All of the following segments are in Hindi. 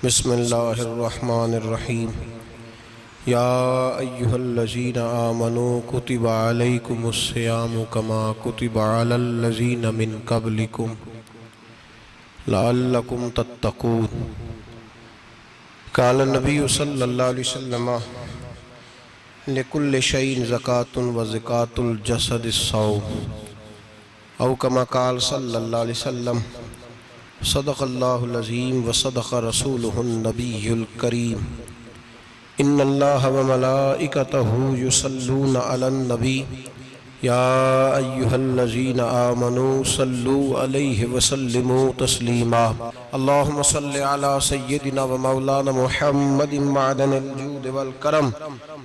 बिस्मिल्लाहिर्रहमानिर्रहीम। या अय्युहल्लज़ीना आमनू कुतिबा अलैकुमुस्सियामु कमा कुतिबा अलल्लज़ीना मिन क़ब्लिकुम लअल्लकुम तत्तक़ून। क़ाल नबी सल्लल्लाहु अलैहि वसल्लम लिकुल्लि शैइन ज़कातुन व ज़कातुल जसदिस्सौम औ कमा क़ाल सल्लल्लाहु अलैहि वसल्लम सदक़ल्लाहुल अज़ीम व सदक़ रसूलुहुन नबियुल करीम। इन्नल्लाह व मलाइकतहु युसल्लूना अलन नबी या अय्युहल्लज़ीना आमनू सल्लू अलैहि व सल्लिमू तस्लीमा। अल्लाहुम्मा सल्लि अला सय्यिदिना व मौलाना मुहम्मदिन मअदनिल जूद वल करम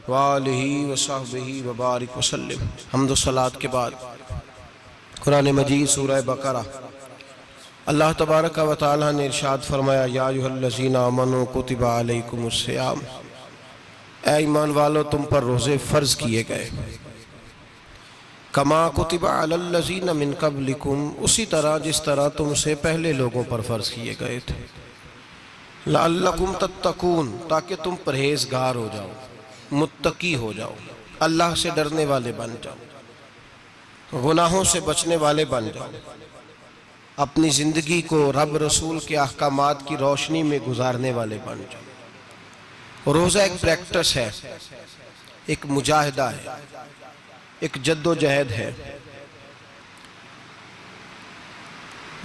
व आलिहि व सहबिहि व बारिक व सल्लिम। हम्द व सलात के बाद कुरान मजीद सूरह बकरा अल्लाह तबारक व तआला ने इरशाद फरमाया, या अय्युहल्लज़ीना आमनू कुतिबा अलैकुमुस्सियाम, ऐ ईमान वालो तुम पर रोज़े फ़र्ज़ किए गए। कमा कुतिबा अलल्लज़ीना मिन क़ब्लिकुम, उसी तरह जिस तरह तुमसे पहले लोगों पर फ़र्ज़ किए गए थे। लअल्लकुम तत्तक़ून, ताकि तुम परहेज़गार हो जाओ, मुत्तकी हो जाओ, अल्लाह से डरने वाले बन जाओ, गुनाहों से बचने वाले बन जाओ, अपनी ज़िंदगी को रब रसूल के अहकामात की रोशनी में गुजारने वाले बन जाओ। रोज़ा एक प्रैक्टिस है, एक मुजाहिदा है, एक जद्दोजहद है।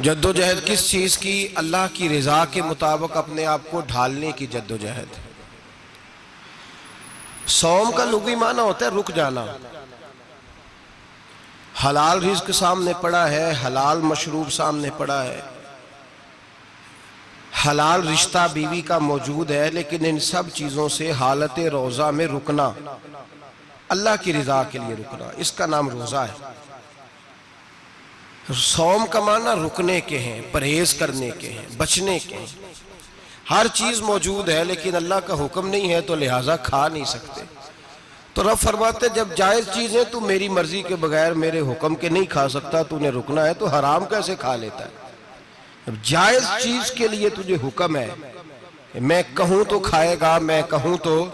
जद्दोजहद किस चीज़ की? अल्लाह की रज़ा के मुताबिक अपने आप को ढालने की जद्दोजहद। सौम का लुग़वी माना होता है रुक जाना। हलाल रिज़्क सामने पड़ा है, हलाल मशरूब सामने पड़ा है, हलाल रिश्ता बीवी का मौजूद है, लेकिन इन सब चीज़ों से हालत रोज़ा में रुकना, अल्लाह की रज़ा के लिए रुकना, इसका नाम रोज़ा है। सौम का माना रुकने के हैं, परहेज करने के हैं, बचने के हैं। हर चीज़ मौजूद है लेकिन अल्लाह का हुक्म नहीं है तो लिहाजा खा नहीं सकते। तो रब फरमाते जब जायज़ चीज़ें तू मेरी मर्जी के बगैर मेरे हुक्म के नहीं खा सकता, तूने रुकना है, तो हराम कैसे खा लेता है? अब जायज़ चीज़ के लिए तुझे हुक्म है, मैं कहूँ तो खाएगा, मैं कहूँ तो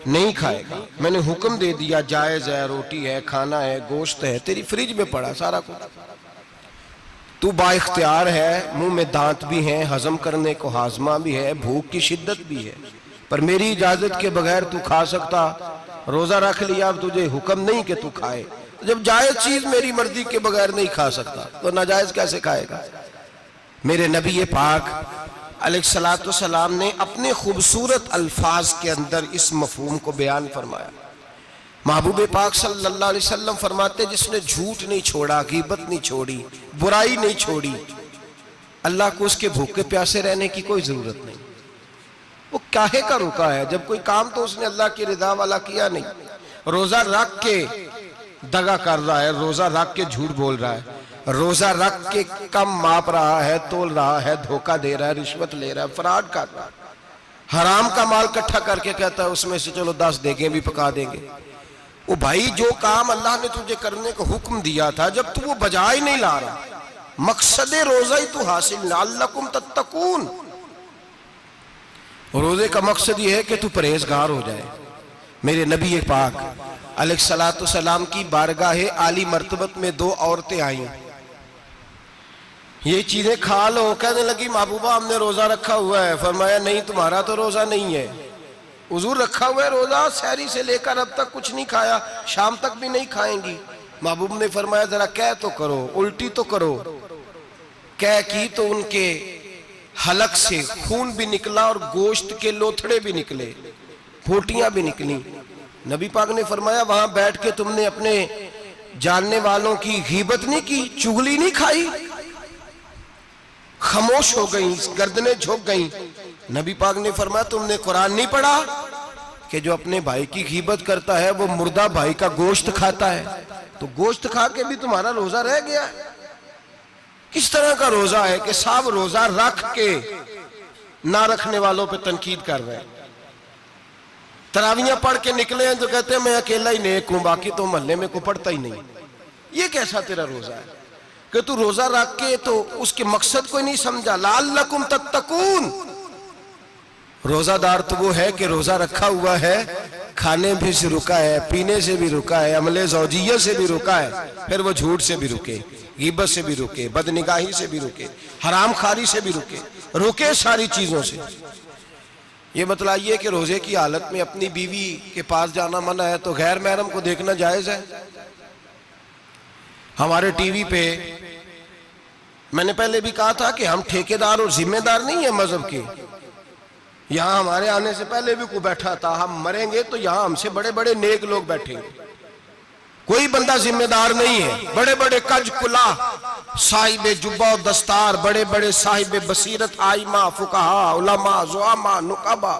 नहीं खाएगा। मैंने हुक्म दे दिया, जायज़ है, रोटी है, खाना है, गोश्त है, तेरी फ्रिज में पड़ा सारा कुछ, तू बाइख्तियार है, मुंह में दांत भी हैं, हजम करने को हाजमा भी है, भूख की शिद्दत भी है, पर मेरी इजाज़त के बगैर तू खा सकता? रोज़ा रख लिया, अब तुझे हुक्म नहीं कि तू खाए। जब जायज़ चीज़ मेरी मर्जी के बगैर नहीं खा सकता तो नाजायज़ कैसे खाएगा? मेरे नबी पाक अलैहिस्सलातु वस्सलाम ने अपने खूबसूरत अल्फाज के अंदर इस मफहूम को बयान फरमाया। महबूब पाक सल्लल्लाहु अलैहि वसल्लम फरमाते, जिसने झूठ नहीं छोड़ा, गीबत नहीं छोड़ी, बुराई नहीं छोड़ी, अल्लाह को उसके भूखे प्यासे रहने की कोई ज़रूरत नहीं। वो काहे का रुका है? जब कोई काम तो उसने अल्लाह की रज़ा वाला किया नहीं। रोज़ा रख के दगा कर रहा है, रोज़ा रख के झूठ बोल रहा है, रोज़ा रख के कम माप रहा है, तोल रहा है, धोखा दे रहा है, रिश्वत ले रहा है, फ्रॉड कर रहा है, हराम का माल इकट्ठा करके कहता है उसमें से चलो 10 देगे भी पका देंगे। वो भाई जो काम अल्लाह ने तुझे करने का हुक्म दिया था, जब तू वो बजा ही नहीं ला रहा, मकसद रोज़ा ही तू हासिल ना, लअल्लकुम तत्तकून। रोज़े का मकसद ये है कि तू परहेजगार हो जाए। मेरे नबी पाक अलैहिस्सलातु वस्सलाम की बारगाह आली मर्तबत में 2 औरतें आईं। ये चीजें खा लो, कहने लगी महबूबा हमने रोज़ा रखा हुआ है। फरमाया नहीं, तुम्हारा तो रोज़ा नहीं है, हुजूर रखा हुआ है रोज़ा, सहरी से लेकर अब तक कुछ नहीं खाया, शाम तक भी नहीं खाएंगी। महबूब ने फरमाया जरा कह तो करो, उल्टी तो करो। कह की तो उनके हलक से खून भी निकला और गोश्त के लोथड़े भी निकले, फोटियां भी निकली। नबी पाक ने फरमाया वहां बैठ के तुमने अपने जानने वालों की गीबत नहीं की, चुगली नहीं खाई? खामोश हो गई, गर्दनें झुक गई। नबी पाक ने फरमाया तुमने कुरान नहीं पढ़ा कि जो अपने भाई की गीबत करता है वो मुर्दा भाई का गोश्त खाता है? तो गोश्त खा के भी तुम्हारा रोज़ा रह गया। किस तरह का रोज़ा है कि सब रोज़ा रख के ना रखने वालों पे तनकीद कर रहे हैं। तरावियां पढ़ के निकले हैं तो कहते हैं मैं अकेला ही नेक हूं, बाकी तो मोहल्ले में को पढ़ता ही नहीं। ये कैसा तेरा रोज़ा है कि तू रोज़ा रख के तो उसके मकसद को नहीं समझा? लअल्लकुम तत्तकून, रोजादार तो वो है कि रोजा रखा हुआ है, खाने भी से रुका है, पीने से भी रुका है, अमले ज़ौजिय्या से भी रुका है, फिर वो झूठ से भी रुके, गीबत से भी रुके, बदनिगाही से भी रुके, हराम खारी से भी रुके सारी चीजों से। ये बतलाइए कि रोजे की हालत में अपनी बीवी के पास जाना मना है तो गैर महरम को देखना जायज है? हमारे टीवी पे मैंने पहले भी कहा था कि हम ठेकेदार और जिम्मेदार नहीं है मजहब के। यहां हमारे आने से पहले भी कोई बैठा था, हम मरेंगे तो यहां हमसे बड़े बड़े नेक लोग बैठेंगे, कोई बंदा जिम्मेदार नहीं है। बड़े बड़े कज कुला साहिब जुब्बा दस्तार, बड़े बड़े साहिब बसीरत, आइमा, फुकाहा, उलमा, जुआमा, नुकाबा,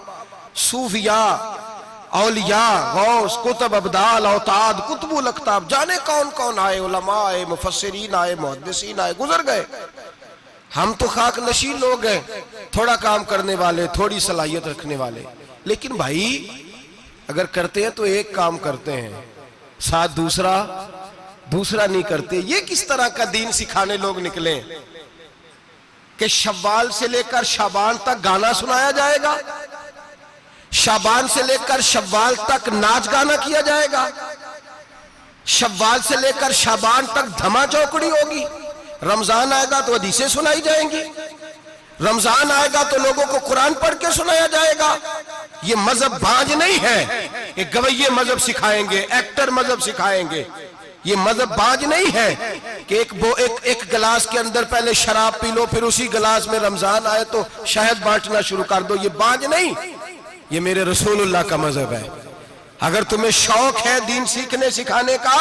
सूफिया, औलिया, गौस, कुतुब, अब्दाल, औताद, कुतुबुल अख्ताब, जाने कौन कौन आए, उलमा आए, मुफस्सिरीन आए, मुहद्दिसीन आए, गुजर गए। हम तो खाक नशीन लोग हैं, थोड़ा काम करने वाले, थोड़ी सलाहियत रखने वाले। लेकिन भाई अगर करते हैं तो एक काम करते हैं, साथ दूसरा नहीं करते। ये किस तरह का दीन सिखाने लोग निकले कि शव्वाल से लेकर शाबान तक गाना सुनाया जाएगा, शाबान से लेकर शव्वाल तक नाच गाना किया जाएगा, शव्वाल से लेकर शाबान तक धमा चौकड़ी होगी, रमजान आएगा तो हदीसें सुनाई जाएंगी, रमजान आएगा तो लोगों को कुरान पढ़ के सुनाया जाएगा। ये मजहब बाज नहीं है, एक गवैये मजहब सिखाएंगे, एक्टर मजहब सिखाएंगे। ये मजहब बाज नहीं है कि एक गिलास के अंदर पहले शराब पी लो, फिर उसी गिलास में रमजान आए तो शहद बांटना शुरू कर दो। ये बाज नहीं, ये मेरे रसूलुल्लाह का मजहब है। अगर तुम्हें शौक है दीन सीखने सिखाने का,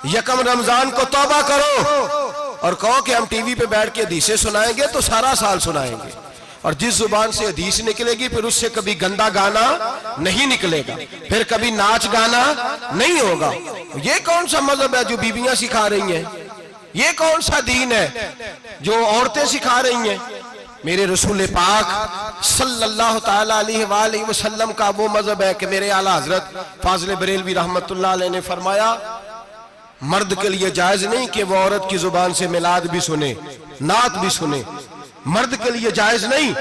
यकम रमजान को तौबा करो और कहो कि हम टीवी पे बैठ के हदीसें सुनाएंगे तो सारा साल सुनाएंगे। और जिस जुबान से हदीस निकलेगी फिर उससे कभी गंदा गाना नहीं निकलेगा, फिर कभी नाच गाना नहीं होगा। ये कौन सा मजहब है जो बीबियां सिखा रही हैं? ये कौन सा दीन है जो औरतें सिखा रही हैं? मेरे रसूल पाक सल्लल्लाहु ताला अलैहि वसल्लम का वो मजहब है कि मेरे आला हजरत फाजिल बरेलवी रहमतुल्लाह अलैह ने फरमाया, मर्द के लिए जायज नहीं कि वो औरत की जुबान से मिलाद भी सुने, नात भी सुने। मर्द के लिए जायज नहीं,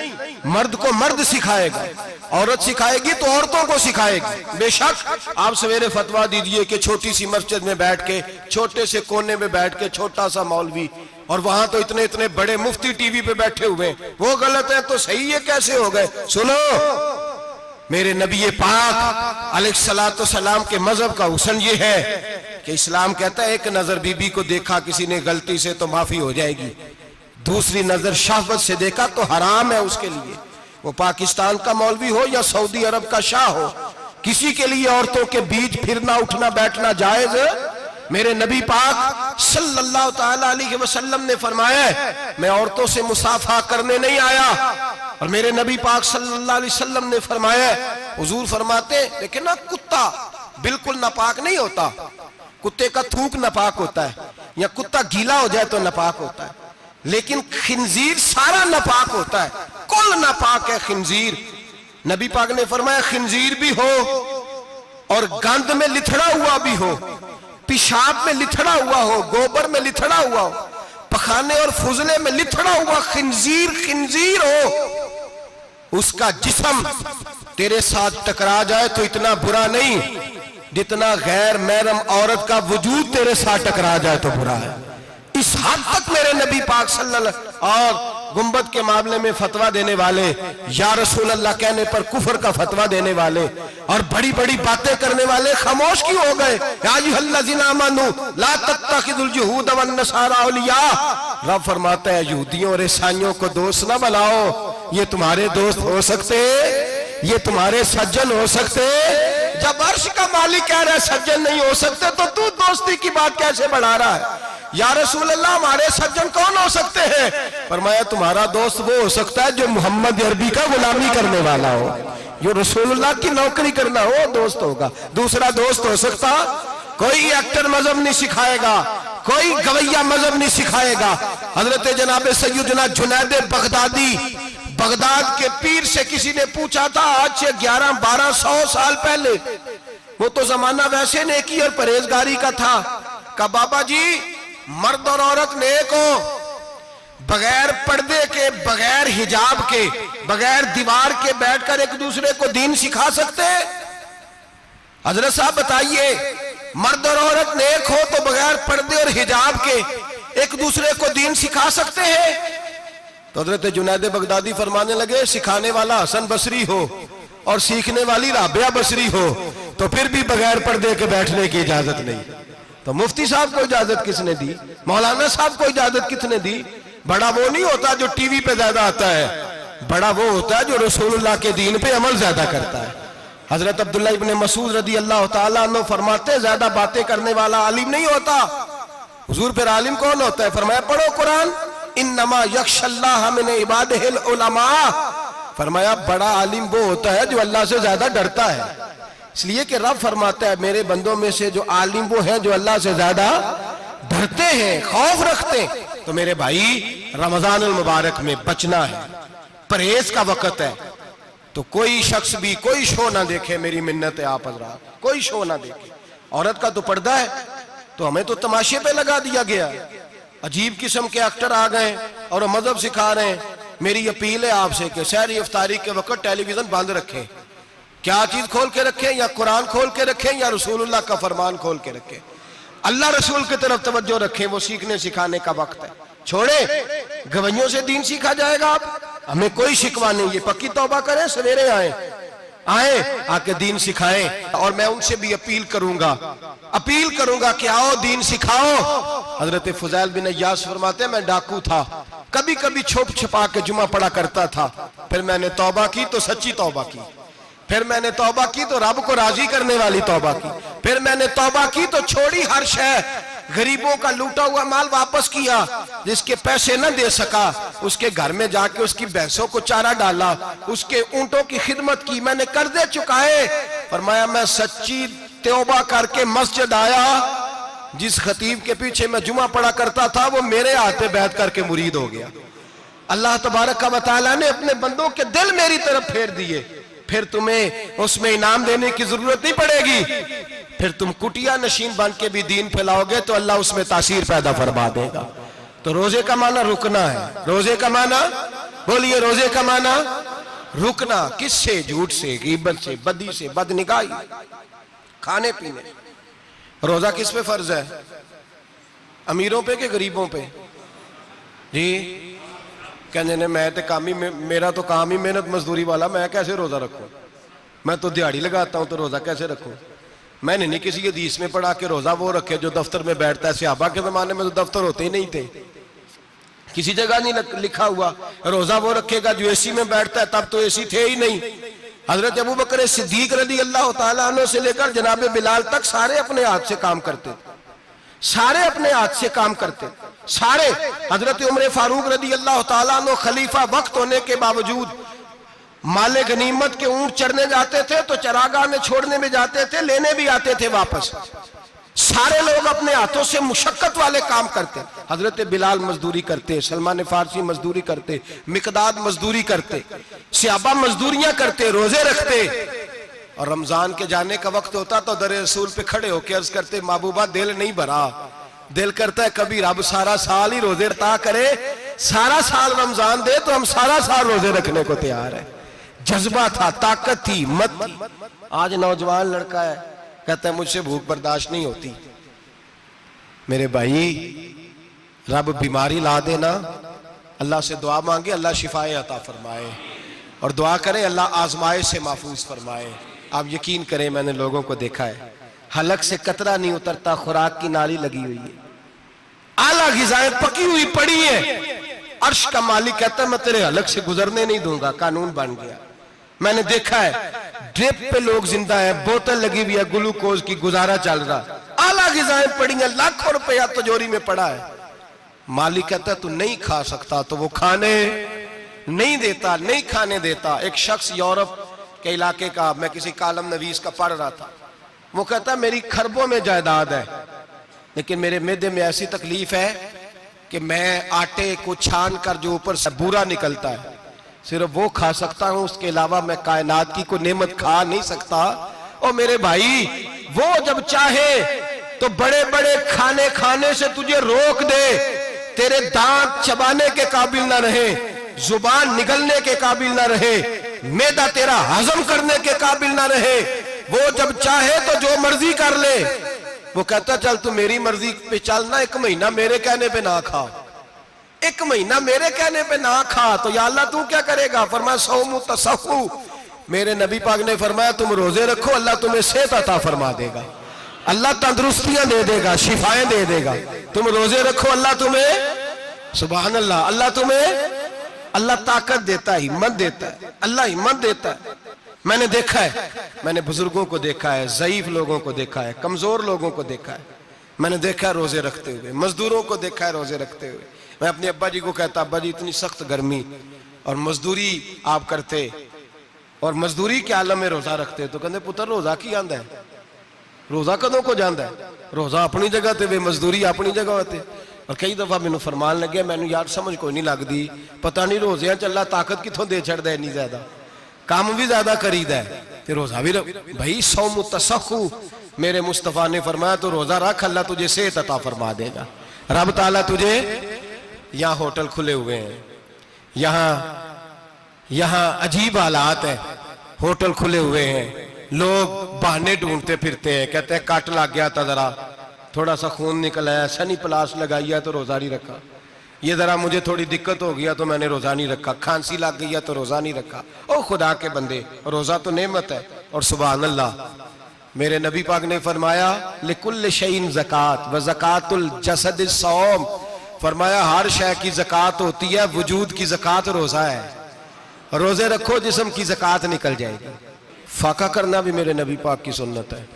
मर्द को मर्द सिखाएगा, औरत सिखाएगी तो औरतों को सिखाएगी। बेशक आप सवेरे फतवा दीजिए कि छोटी सी मस्जिद में बैठ के, छोटे से कोने में बैठ के छोटा सा मौलवी, और वहां तो इतने इतने बड़े मुफ्ती टीवी पे बैठे हुए, वो गलत है तो सही है कैसे हो गए? सुनो, मेरे नबी पाक अलैहिस्सलातु सलाम के मजहब का हुस्न ये है कि इस्लाम कहता है एक नजर बीबी को देखा किसी ने गलती से तो माफी हो जाएगी, दूसरी नजर शहवत से देखा तो हराम है उसके लिए। वो पाकिस्तान का मौलवी हो या सऊदी अरब का शाह हो, किसी के लिए औरतों के बीच फिरना उठना बैठना जायज है? मेरे नबी पाक सल्लल्लाहु ताला अलैहि वसल्लम ने फरमाया मैं औरतों से मुसाफा करने नहीं आया। और मेरे नबी पाक सल्लल्लाहु अलैहि वसल्लम ने फरमाया, हुजूर फरमाते लेकिन ना कुत्ता बिल्कुल नापाक नहीं होता, कुत्ते का थूक नापाक होता है या कुत्ता गीला हो जाए तो नापाक होता है, लेकिन खिंजीर सारा नापाक होता है, कुल नापाक है खिंजीर। नबी पाक ने फरमाया खिंजीर भी हो और गंद में लिथड़ा हुआ भी हो, पेशाब में लिथड़ा हुआ हो, गोबर में लिथड़ा हुआ हो, पखाने और फुजले में लिथड़ा हुआ खिंजीर हो, उसका जिस्म तेरे साथ टकरा जाए तो इतना बुरा नहीं जितना गैर महरम औरत का वजूद तेरे साथ टकरा जाए तो बुरा है। इस हद तक मेरे नबी पाक सल्लल्लाहु और गुंबद के मामले में फतवा देने वाले, या रसूल अल्लाह कहने पर कुफर का फतवा देने वाले और बड़ी बड़ी बातें करने वाले खामोश क्यों हो गए? या अय्युहल्लज़ीना आमनू ला तत्तखिज़ुल यहूद वन नसारा औलिया। रब फरमाता है यहूदियों और ईसाइयों को दोस्त ना बनाओ, ये तुम्हारे दोस्त हो सकते, ये तुम्हारे सज्जन हो सकते। जब अर्श का मालिक कह रहा है सज्जन नहीं हो सकते तो तू दोस्ती की बात कैसे बढ़ा रहा है? या रसूल अल्लाह हमारे सज्जन कौन हो सकते हैं? फरमाया तुम्हारा दोस्त वो हो सकता है जो मोहम्मद अरबी का गुलामी करने वाला हो, जो रसूलुल्लाह की नौकरी करना हो दोस्त होगा। दूसरा दोस्त हो सकता? कोई एक्टर मजहब नहीं सिखाएगा, कोई गवैया मजहब नहीं सिखाएगा। हजरत जनाब सैयदना जुनैद बगदादी, बगदाद के पीर से किसी ने पूछा था आज से 1100-1200 साल पहले, वो तो जमाना वैसे नेकी और परहेजगारी का था, कहा बाबा जी मर्द और औरत नेक हो, बगैर पर्दे के, बगैर हिजाब के, बगैर दीवार के बैठकर एक दूसरे को दीन सिखा सकते हैं? हजरत साहब बताइए, मर्द और औरत नेक हो तो बगैर पर्दे और हिजाब के एक दूसरे को दीन सिखा सकते हैं? तो हजरत जुनैद बगदादी फरमाने लगे, सिखाने वाला हसन बसरी हो और सीखने वाली राबिया बसरी हो तो फिर भी बगैर पर्दे के बैठने की इजाजत नहीं। तो मुफ्ती साहब को इजाजत किसने दी? मौलाना साहब को इजाजत किसने दी? बड़ा वो नहीं होता जो टीवी पे ज्यादा आता है, बड़ा वो होता है जो रसूलुल्लाह के दीन पे अमल ज्यादा करता है। हजरत अब्दुल्लाह इब्ने मसूद रदी अल्लाह ताला अन्हु फरमाते, ज्यादा बातें करने वाला आलिम नहीं होता। हुजूर फिर आलिम कौन होता है? फरमाया पढ़ो कुरान, इन्नमा यख्शल्लाह मिन इबादिहिल उलमा। फरमाया बड़ा आलिम वो होता है जो अल्लाह से ज्यादा डरता है। इसलिए कि रब फरमाता है, मेरे बंदों में से जो आलिम वो हैं जो अल्लाह से ज्यादा डरते हैं, खौफ रखते हैं। तो मेरे भाई, रमजान अल मुबारक में बचना है, परहेज का वक्त है। तो कोई शख्स भी कोई शो ना देखे, मेरी मिन्नत है आप हजरात, कोई शो ना देखे। औरत का तो पर्दा है, तो हमें तो तमाशे पे लगा दिया गया। अजीब किस्म के एक्टर आ गए और मजहब सिखा रहे हैं। मेरी अपील है आपसे कि सहरी इफ्तारी के वक्त टेलीविजन बंद रखें। क्या चीज खोल के रखें? या कुरान खोल के रखें या रसूलुल्लाह का फरमान खोल के रखें। अल्लाह रसूल की तरफ तवज्जो रखें, वो सीखने सिखाने का वक्त है। छोड़े गवैयों से दीन सीखा जाएगा। आप हमें कोई शिकवा नहीं, ये पक्की तौबा करें, सवेरे आए आके दीन सिखाएं। और मैं उनसे भी अपील करूंगा कि आओ दीन सिखाओ। हजरत फुजैल बिन अय्यास फरमाते, मैं डाकू था, कभी कभी छुप छुपा के जुमा पढ़ा करता था, फिर मैंने तौबा की तो सच्ची तौबा की, फिर मैंने तौबा की तो रब को राजी करने वाली तौबा की, फिर मैंने तौबा की तो छोड़ी हर शय, गरीबों का लूटा हुआ माल वापस किया, जिसके पैसे न दे सका उसके घर में जाके उसकी भैंसों को चारा डाला, उसके ऊंटों की खिदमत की, मैंने कर्जे चुकाए। फरमाया मैं सच्ची तौबा करके मस्जिद आया, जिस खतीब के पीछे मैं जुमा पढ़ा करता था वो मेरे हाथ पे बैठ करके मुरीद हो गया। अल्लाह तबारक व तआला ने अपने बंदों के दिल मेरी तरफ फेर दिए। फिर तुम्हें उसमें इनाम देने की जरूरत नहीं पड़ेगी, फिर तुम कुटिया नशीन बन के भी दीन फैलाओगे तो अल्लाह उसमें तासीर पैदा फरमा देगा। तो रोजे का माना रुकना है। रोजे का माना बोलिए, रोजे का माना रुकना। किससे? झूठ से, गीबत से, बदी से, बदनिगाही, खाने पीने। रोजा किस पे फर्ज है? अमीरों पे कि गरीबों पे? जी कहने ने मैं तो काम ही, मेरा तो काम ही मेहनत मजदूरी वाला, मैं कैसे रोजा रखूं? मैं तो दिहाड़ी लगाता हूं तो रोजा कैसे रखूं? मैंने नहीं किसी हदीस में पढ़ा कि रोजा वो रखे जो दफ्तर में बैठता है। सहाबा के जमाने में तो दफ्तर होते ही नहीं थे, किसी जगह नहीं लिखा हुआ रोजा वो रखेगा जो एसी में बैठता है, तब तो एसी थे ही नहीं। हजरत अबू बकर सिद्दीक रज़ी अल्लाह ताला अन्हु से लेकर जनाब बिलाल तक सारे अपने हाथ से काम करते, सारे अपने हाथ से काम करते, सारे। हजरत उमर फारूक रज़ी अल्लाह ताला अन्हु खलीफा वक्त होने के बावजूद माले गनीमत के ऊंट चढ़ने जाते थे तो चरागाह में छोड़ने में जाते थे, लेने भी आते थे वापस। सारे लोग अपने हाथों से मुशक्कत वाले काम करते। हजरत बिलाल मजदूरी करते, सलमान फारसी मजदूरी करते, मिकदाद मजदूरी करते, सहाबा मजदूरियां करते, रोजे रखते। और रमजान के जाने का वक्त होता तो दर रसूल पे खड़े होकर अर्ज करते, महबूबा दिल नहीं भरा, दिल करता है कभी रब सारा साल ही रोजे रखता करे, सारा साल रमजान दे तो हम सारा साल रोजे रखने को तैयार है। जज्बा था, ताकत थी, हिम्मत थी। आज नौजवान लड़का है, कहता है मुझसे भूख बर्दाश्त नहीं होती। मेरे भाई, रब बीमारी ला देना, अल्लाह से दुआ मांगे, अल्लाह शिफाए अता फरमाए, और दुआ करें अल्लाह आजमाए से महफूज फरमाए। आप यकीन करें, मैंने लोगों को देखा है, हलक से कतरा नहीं उतरता, खुराक की नाली लगी हुई है, आला ग़िज़ाएं पकी हुई पड़ी है। अर्श का मालिक कहता है मैं तेरे हलक से गुजरने नहीं दूंगा, कानून बन गया। मैंने देखा है ड्रिप पे लोग जिंदा है, बोतल लगी हुई है ग्लूकोज की, गुजारा चल रहा, आला ग़िज़ाएं पड़ी है, लाखों रुपया तिजोरी में पड़ा है। मालिक कहता है तू नहीं खा सकता, तो वो खाने नहीं देता, नहीं खाने देता। एक शख्स यूरोप के इलाके का, मैं किसी कालम नवीस का पढ़ रहा था, वो कहता मेरी खरबों में जायदाद है, लेकिन मेरे मैदे में ऐसी तकलीफ है कि मैं आटे को छान कर जो ऊपर से बूरा निकलता है सिर्फ वो खा सकता हूं, उसके अलावा मैं कायनात की कोई नेमत खा नहीं सकता। और मेरे भाई, वो जब चाहे तो बड़े बड़े खाने खाने से तुझे रोक दे, तेरे दांत चबाने के काबिल ना रहे, जुबान निगलने के काबिल ना रहे, मैदा तेरा हजम करने के काबिल ना रहे, वो जब चाहे तो जो मर्जी कर ले। वो कहता चल तू मेरी मर्जी पे चल ना, 1 महीना मेरे कहने पे ना खा, 1 महीना मेरे कहने पे ना खा, तो या अल्लाह तू क्या करेगा? फरमाया सौमु तसहु, मेरे नबी पाक ने फरमाया तुम रोजे रखो, अल्लाह तुम्हें सेहत अता फरमा देगा, अल्लाह तंदुरुस्तियां दे देगा, शिफाएं दे देगा। तुम रोजे रखो, अल्लाह तुम्हें, सुभान अल्लाह, अल्लाह तुम्हें, अल्लाह ताकत देता है, हिम्मत देता है, अल्लाह हिम्मत देता है। मैंने देखा है, मैंने बुजुर्गों को देखा है, ज़ईफ लोगों को देखा है, कमजोर लोगों को देखा है, मैंने देखा है रोजे रखते हुए, मजदूरों को देखा है रोजे रखते हुए। मैं अपने अब्बा जी को कहता, अब्बा जी इतनी सख्त गर्मी और मजदूरी आप करते और मजदूरी के आलम में रोजा रखते, तो कहते पुत्र रोजा की आंदा है, रोजा कदों को जाता है, रोजा अपनी जगह ते वे मजदूरी अपनी जगह होते। और कई दफा मैनू फरमान लगे, मैनू यार समझ कोई नहीं लगती, पता नहीं रोजिया चला ताकत कितों दे छड़दा इन्नी ज्यादा, काम भी ज्यादा करीदा है ते रोजा भी भाई सौमु तसहु, मेरे मुस्तफा ने फरमाया तो रोजा रख, अल्लाह तुझे सेहत अता फरमा देगा। रब ताला तुझे, यहाँ होटल खुले हुए हैं, यहाँ अजीब हालात है, होटल खुले हुए हैं, लोग बहाने ढूंढते फिरते हैं, कहते हैं कट लग गया था, जरा थोड़ा सा खून निकल आया, सनी प्लास लगाई है तो रोजा नहीं रखा, ये जरा मुझे थोड़ी दिक्कत हो गया तो मैंने रोजा नहीं रखा, खांसी लग गई है तो रोजा नहीं रखा। ओ खुदा के बंदे, रोजा तो नेमत है। और सुभान अल्लाह, मेरे नबी पाक ने फरमाया लिकुल्ल शैइन ज़कात व ज़कातुल जसद सौम, फरमाया हर शय की ज़कात होती है, वजूद की ज़कात रोजा है, रोजे रखो जिस्म की ज़कात निकल जाएगी। फाका करना भी मेरे नबी पाक की सुन्नत है,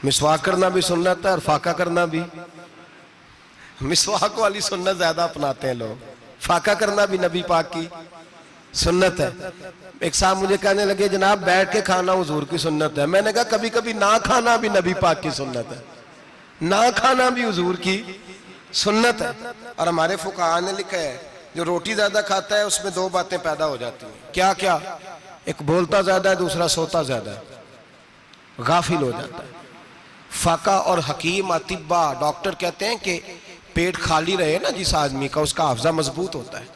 मिसवाक करना भी सुन्नत है और फाका करना भी। मिसवाक वाली सुन्नत ज्यादा अपनाते हैं लोग, फाका करना भी नबी पाक की सुन्नत है। एक साहब मुझे कहने लगे जनाब बैठ के खाना हुजूर की सुन्नत है, मैंने कहा कभी कभी ना खाना भी नबी पाक की सुन्नत है, ना खाना भी हुजूर की सुन्नत है। और हमारे फुकाहा ने लिखा है जो रोटी ज्यादा खाता है उसमें 2 बातें पैदा हो जाती हैं, क्या क्या? एक बोलता ज्यादा है, दूसरा सोता ज्यादा है, गाफिल हो जाता है। फाका और हकीम अतिब्बा, डॉक्टर कहते हैं कि पेट खाली रहे ना जिस आदमी का, उसका हाफजा मजबूत होता है,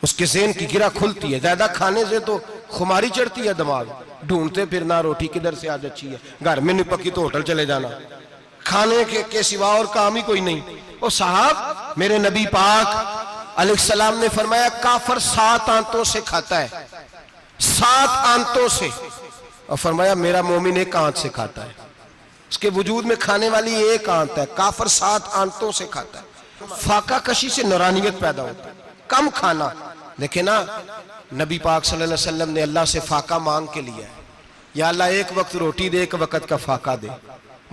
उसके ज़हन की गिरा खुलती है। ज्यादा खाने से तो खुमारी चढ़ती है, दिमाग ढूंढते फिरना, रोटी किधर से आज अच्छी है, घर में नहीं पकी तो होटल चले जाना, खाने के सिवा और काम ही कोई नहीं। ओ साहब, मेरे नबी पाक अलैहिस्सलाम ने फरमाया काफर 7 आंतों से खाता है, 7 आंतों से, और फरमाया मेरा मोमिन 1 आंत से खाता है, उसके वजूद में खाने वाली 1 आंत है, काफर 7 आंतों से खाता है। फाका कशी से नूरानियत पैदा होता है, कम खाना। देखे ना, नबी पाक सल्लल्लाहु अलैहि वसल्लम ने अल्लाह से फाका मांग के लिया है, या अल्लाह 1 वक्त रोटी दे, 1 वक्त का फाका दे,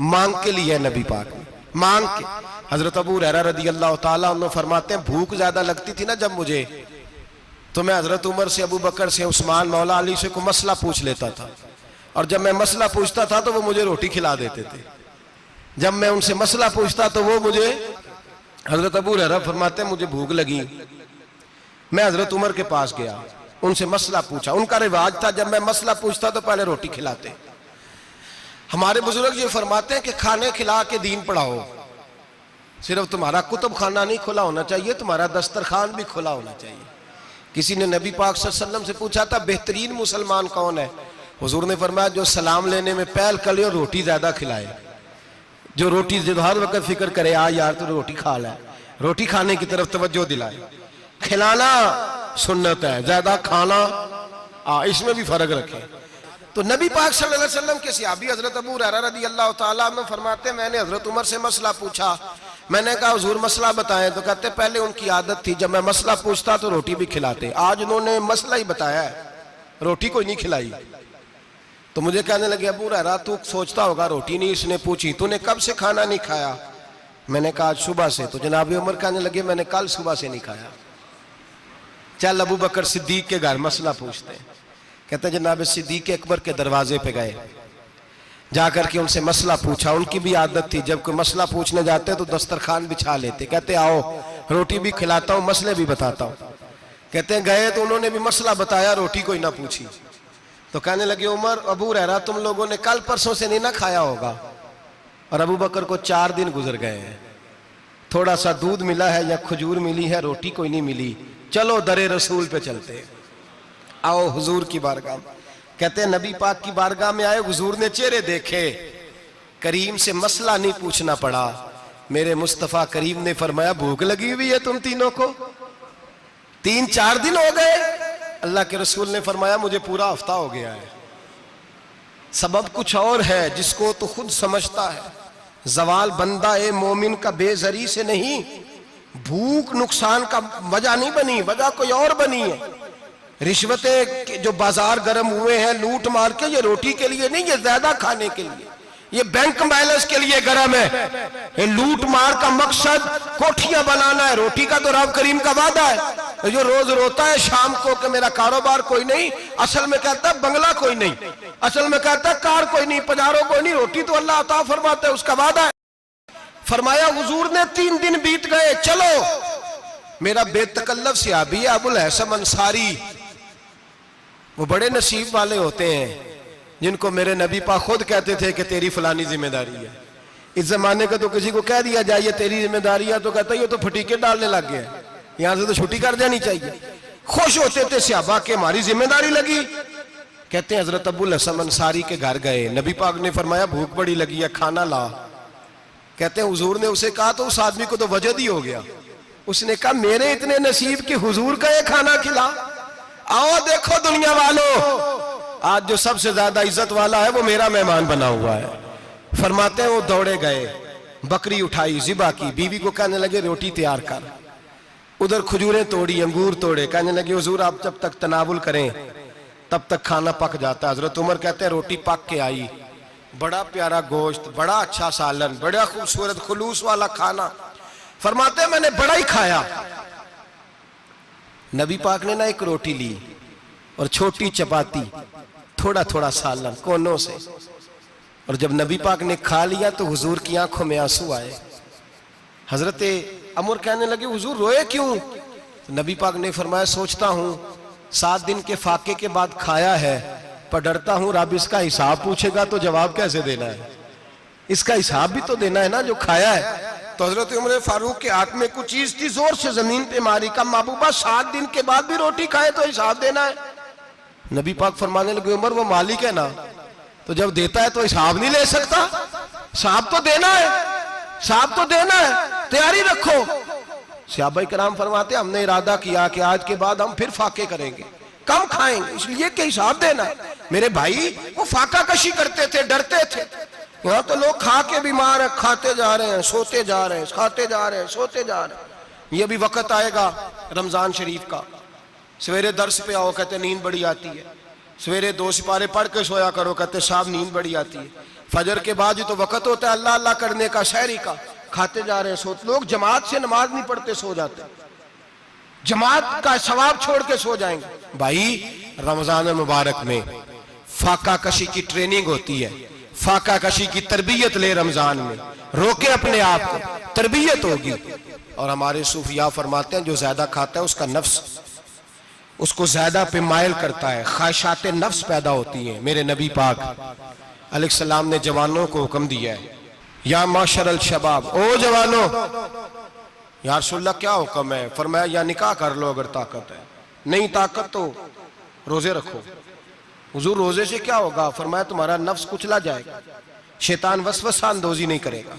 मांग के लिया है नबी पाक ने, मांग के। हजरत अबू हुरैरा रदी अल्लाह ताला अन्हु फरमाते हैं भूख ज्यादा लगती थी ना जब मुझे, तो मैं हजरत उमर से, अबू बकर से, उस्मान, मौला अली से कोई मसला पूछ लेता था, और जब मैं मसला पूछता था तो वो मुझे रोटी खिला देते थे। जब मैं उनसे मसला पूछता तो वो मुझे, हजरत अबू हुरैरा फरमाते हैं मुझे भूख लगी, मैं हजरत उमर के पास गया, उनसे मसला पूछा। उनका रिवाज था जब मैं मसला पूछता तो पहले रोटी खिलाते। हमारे बुजुर्ग ये फरमाते हैं कि खाने खिला के दीन पढ़ाओ, सिर्फ तुम्हारा कुतुब खाना नहीं खुला होना चाहिए, तुम्हारा दस्तरखान भी खुला होना चाहिए। किसी ने नबी पाक सल्लल्लाहु अलैहि वसल्लम से पूछा था बेहतरीन मुसलमान कौन है, हुजूर ने फरमाया जो सलाम लेने में पहल करे और रोटी ज्यादा खिलाए, जो रोटी जो हर वक्त फिक्र करे आ यार तो रोटी खा ले, रोटी खाने की तरफ तवज्जो दिलाए। खिलाना सुन्नत है, ज्यादा खाना इसमें भी फर्क रखे। तो नबी पाक सल्लल्लाहु अलैहि वसल्लम के सहाबी हजरत अबू हुरैरा रज़ी अल्लाह ताला अन्हु फरमाते हैं मैंने हजरत उमर से मसला पूछा, मैंने कहा हुजूर मसला बताएं, तो कहते पहले उनकी आदत थी जब मैं मसला पूछता तो रोटी भी खिलाते, आज उन्होंने मसला ही बताया है, रोटी कोई नहीं खिलाई। तो मुझे कहने लगे अबू हुरैरा तू सोचता होगा रोटी नहीं इसने पूछी, तूने कब से खाना नहीं खाया? मैंने कहा आज सुबह से। तो जनाब उमर कहने लगे मैंने कल सुबह से नहीं खाया। चल अबू बकर सिद्दीक के घर मसला पूछते हैं। कहते जनाब सिद्दीक अकबर के दरवाजे पे गए, जाकर के उनसे मसला पूछा। उनकी भी आदत थी जब कोई मसला पूछने जाते तो दस्तरखान बिछा लेते, कहते आओ रोटी भी खिलाता हूँ मसले भी बताता हूँ। कहते हैं गए तो उन्होंने भी मसला बताया, रोटी कोई ना पूछी। तो कहने लगे उमर अबू हुरैरा तुम लोगों ने कल परसों से नहीं ना खाया होगा। और अबू बकर को 4 दिन गुजर गए हैं, थोड़ा सा दूध मिला है या खजूर मिली है, रोटी कोई नहीं मिली, चलो दरे रसूल पे चलते हैं, आओ हुजूर की बारगाह। कहते हैं नबी पाक की बारगाह में आए, हुजूर ने चेहरे देखे, करीम से मसला नहीं पूछना पड़ा। मेरे मुस्तफा करीम ने फरमाया भूख लगी हुई है तुम तीनों को, 3-4 दिन हो गए। अल्लाह के रसूल ने फरमाया मुझे पूरा हफ्ता हो गया है। सबब कुछ और है जिसको तो खुद समझता है। जवाल बंदा ए मोमिन का बेजरी से नहीं, भूख नुकसान का वजह नहीं बनी, वजह कोई और बनी है। रिश्वतें जो बाजार गर्म हुए हैं लूट मार के, ये रोटी के लिए नहीं, ये ज्यादा खाने के लिए, ये बैंक बैलेंस के लिए गर्म है। ये लूट मार का मकसद कोठियां बनाना है, रोटी का तो रब करीम का वादा है। जो रोज रोता है शाम को कि मेरा कारोबार कोई नहीं, असल में कहता है बंगला कोई नहीं, असल में कहता है कार कोई नहीं, पजारो कोई नहीं, रोटी तो अल्लाह अता फरमाता है, उसका वादा है। फरमाया हुजूर ने 3 दिन बीत गए, चलो। मेरा बेतकल्लफ सहाबी है अबुल हसन अंसारी, वो बड़े नसीब वाले होते हैं जिनको मेरे नबी पाक खुद कहते थे कि तेरी फलानी जिम्मेदारी है। इस जमाने का तो किसी को कह दिया जाए ये तेरी जिम्मेदारी है तो कहता है ये तो फटीके डालने लग गया, यहां से तो छुट्टी कर जानी चाहिए। खुश होते थे सहाबा के हमारी जिम्मेदारी लगी। कहते हैं हजरत अबुल हसन अंसारी के घर गए, नबी पाक ने फरमाया भूख बड़ी लगी है, खाना ला। कहते हैं हुजूर ने उसे कहा तो उस आदमी को तो वजद ही हो गया। उसने कहा मेरे इतने नसीब कि हुजूर का ये खाना खिला। आओ देखो दुनिया वालों, आज जो सबसे ज्यादा इज्जत वाला है वो मेरा मेहमान बना हुआ है। फरमाते हैं वो दौड़े गए, बकरी उठाई, जिबा की, बीवी को कहने लगे रोटी तैयार कर। उधर खजूरें तोड़ी, अंगूर तोड़े, कहने लगे हुजूर आप जब तक तनावुल करें तब तक खाना पक जाता है। हजरत उमर कहते हैं रोटी पक के आई, बड़ा प्यारा गोश्त, बड़ा अच्छा सालन, बड़ा खूबसूरत खुलूस वाला खाना। फरमाते हैं मैंने बड़ा ही खाया। नबी पाक ने ना एक रोटी ली और छोटी चपाती, थोड़ा थोड़ा सालन कोनों से, और जब नबी पाक ने खा लिया तो हुजूर की आंखों में आंसू आए। हजरत अमर कहने लगे हुजूर रोए क्यों? तो नबी पाक ने फरमाया सोचता हूं 7 दिन के फाके के बाद खाया है, पर डरता हूं रब इसका हिसाब पूछेगा तो जवाब कैसे देना है, इसका हिसाब भी तो देना है ना जो खाया है। तो हजरत उमर फारूक के हाथ में कुछ चीज थी, जोर से जमीन पे मारी, का महबूबा 7 दिन के बाद भी रोटी खाए तो हिसाब देना है। नबी पाक फरमाने लगे उमर वो मालिक है ना, तो जब देता है तो हिसाब नहीं ले सकता, हिसाब तो देना है, हिसाब तो देना है, तैयारी रखो। सहाबा किराम फरमाते हमने इरादा किया कि आज के बाद हम फिर फाके करेंगे, कम खाएंगे, इसलिए कि हिसाब देना है। मेरे भाई वो फाका कशी करते थे, डरते थे। यहाँ तो लोग खा के बीमार है, खाते जा रहे हैं, सोते जा रहे हैं, खाते जा रहे हैं, सोते जा रहे हैं। ये भी वक्त आएगा रमजान शरीफ का, सवेरे दर्स पे आओ कहते नींद बड़ी आती है, सवेरे 2 सिपारे पढ़ के सोया करो कहते साहब नींद बड़ी आती है। फजर के बाद ही तो वक्त होता है अल्लाह अल्लाह करने का, शहरी का, खाते जा रहे हैं, सोते। लोग जमात से नमाज नहीं पढ़ते, सो जाते, जमात का सवाब छोड़ के सो जाएंगे। भाई रमजान मुबारक में फाका कशी की ट्रेनिंग होती है, फाका कशी की तरबियत ले, रमजान में रोके अपने आप को, तरबियत होगी। और हमारे सूफिया फरमाते हैं जो ज्यादा खाता है उसका नफ्स उसको ज्यादा पे मायल करता है, ख्वाहिशात नफ्स पैदा होती हैं। मेरे नबी पाक अलैहिस्सलाम ने जवानों को हुक्म दिया है, या माशरल शबाब, ओ जवानों, या रसूलल्लाह क्या हुक्म है? फरमाया या निकाह कर लो अगर ताकत है, नहीं ताकत तो रोजे रखो। हुजूर रोजे से क्या होगा? फरमाया तुम्हारा नफ्स कुचला जाएगा, शैतान वसवसा अंदोजी नहीं करेगा।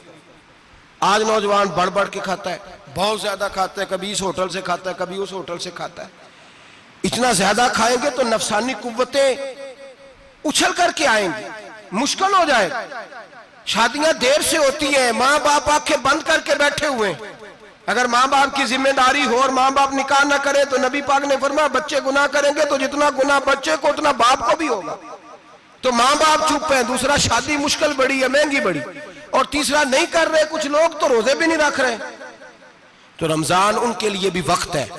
आज नौजवान बढ़ बढ़ के खाता है, बहुत ज्यादा खाता है, कभी इस होटल से खाता है, कभी उस होटल से खाता है। इतना ज्यादा खाएंगे तो नफसानी कुव्वतें उछल करके आएंगी, मुश्किल हो जाएगा। शादियां देर से होती हैं, माँ बाप आंखें बंद करके बैठे हुए हैं। अगर माँ बाप की जिम्मेदारी हो और माँ बाप निकाह ना करे तो नबी पाक ने फरमाया बच्चे गुनाह करेंगे तो जितना गुनाह बच्चे को उतना बाप को भी होगा। तो माँ बाप चुप है, दूसरा शादी मुश्किल बड़ी है, महंगी बड़ी, और तीसरा नहीं कर रहे कुछ लोग तो रोजे भी नहीं रख रहे। तो रमजान उनके लिए भी वक्त है,